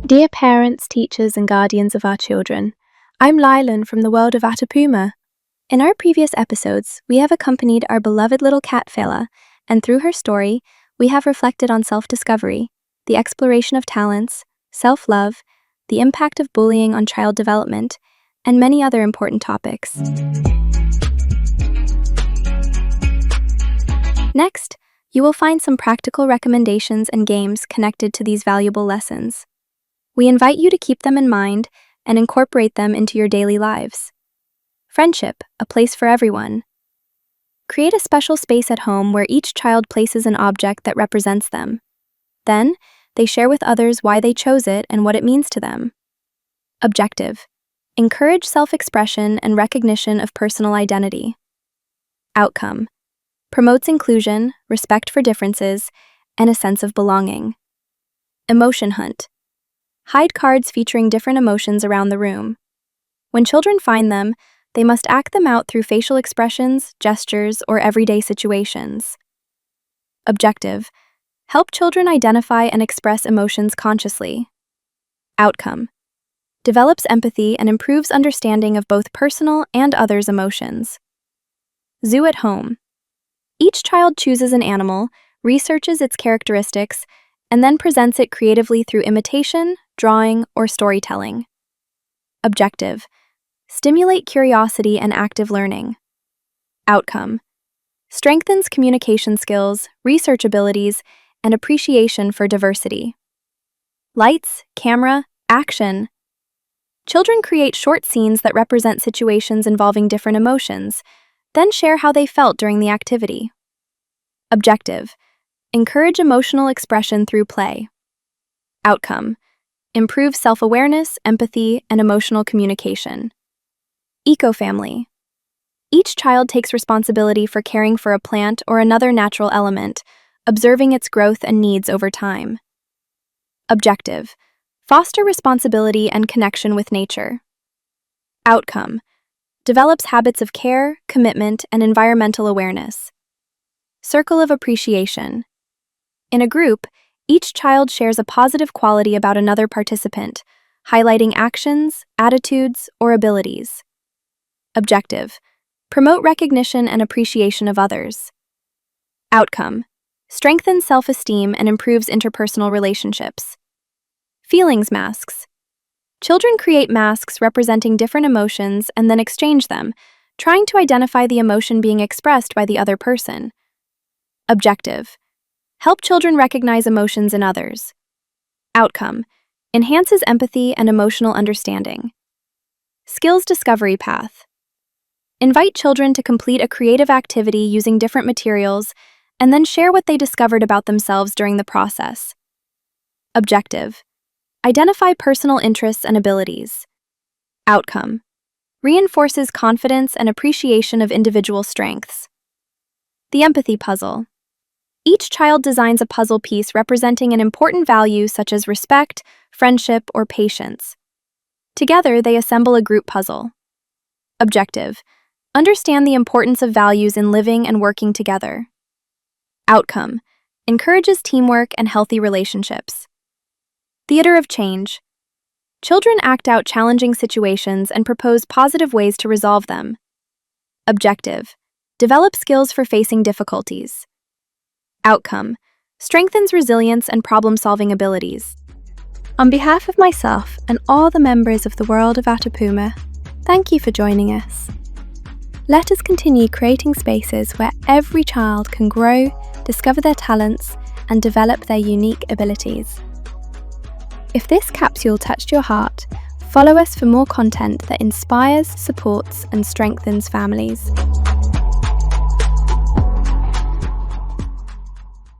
Dear parents, teachers, and guardians of our children, I'm Lylan from the world of Atapuma. In our previous episodes, we have accompanied our beloved little cat Fela, and through her story, we have reflected on self-discovery, the exploration of talents, self-love, the impact of bullying on child development, and many other important topics. Next, you will find some practical recommendations and games connected to these valuable lessons. We invite you to keep them in mind and incorporate them into your daily lives. Friendship, a place for everyone. Create a special space at home where each child places an object that represents them. Then, they share with others why they chose it and what it means to them. Objective. Encourage self-expression and recognition of personal identity. Outcome. Promotes inclusion, respect for differences, and a sense of belonging. Emotion hunt. Hide cards featuring different emotions around the room. When children find them, they must act them out through facial expressions, gestures, or everyday situations. Objective. Help children identify and express emotions consciously. Outcome. Develops empathy and improves understanding of both personal and others' emotions. Zoo at home. Each child chooses an animal, researches its characteristics, and then presents it creatively through imitation, drawing, or storytelling. Objective. Stimulate curiosity and active learning. Outcome. Strengthens communication skills, research abilities, and appreciation for diversity. Lights, camera, action. Children create short scenes that represent situations involving different emotions, then share how they felt during the activity. Objective. Encourage emotional expression through play. Outcome. Improve self-awareness, empathy, and emotional communication. Eco-family. Each child takes responsibility for caring for a plant or another natural element, observing its growth and needs over time. Objective. Foster responsibility and connection with nature. Outcome. Develops habits of care, commitment, and environmental awareness. Circle of appreciation. In a group, each child shares a positive quality about another participant, highlighting actions, attitudes, or abilities. Objective. Promote recognition and appreciation of others. Outcome. Strengthens self-esteem and improves interpersonal relationships. Feelings masks. Children create masks representing different emotions and then exchange them, trying to identify the emotion being expressed by the other person. Objective. Help children recognize emotions in others. Outcome. Enhances empathy and emotional understanding. Skills discovery path. Invite children to complete a creative activity using different materials and then share what they discovered about themselves during the process. Objective. Identify personal interests and abilities. Outcome. Reinforces confidence and appreciation of individual strengths. The empathy puzzle. Each child designs a puzzle piece representing an important value such as respect, friendship, or patience. Together, they assemble a group puzzle. Objective. Understand the importance of values in living and working together. Outcome. Encourages teamwork and healthy relationships. Theater of change. Children act out challenging situations and propose positive ways to resolve them. Objective. Develop skills for facing difficulties. Outcome. Strengthens resilience and problem-solving abilities. On behalf of myself and all the members of the world of Atapuma, thank you for joining us. Let us continue creating spaces where every child can grow, discover their talents, and develop their unique abilities. If this capsule touched your heart, follow us for more content that inspires, supports, and strengthens families.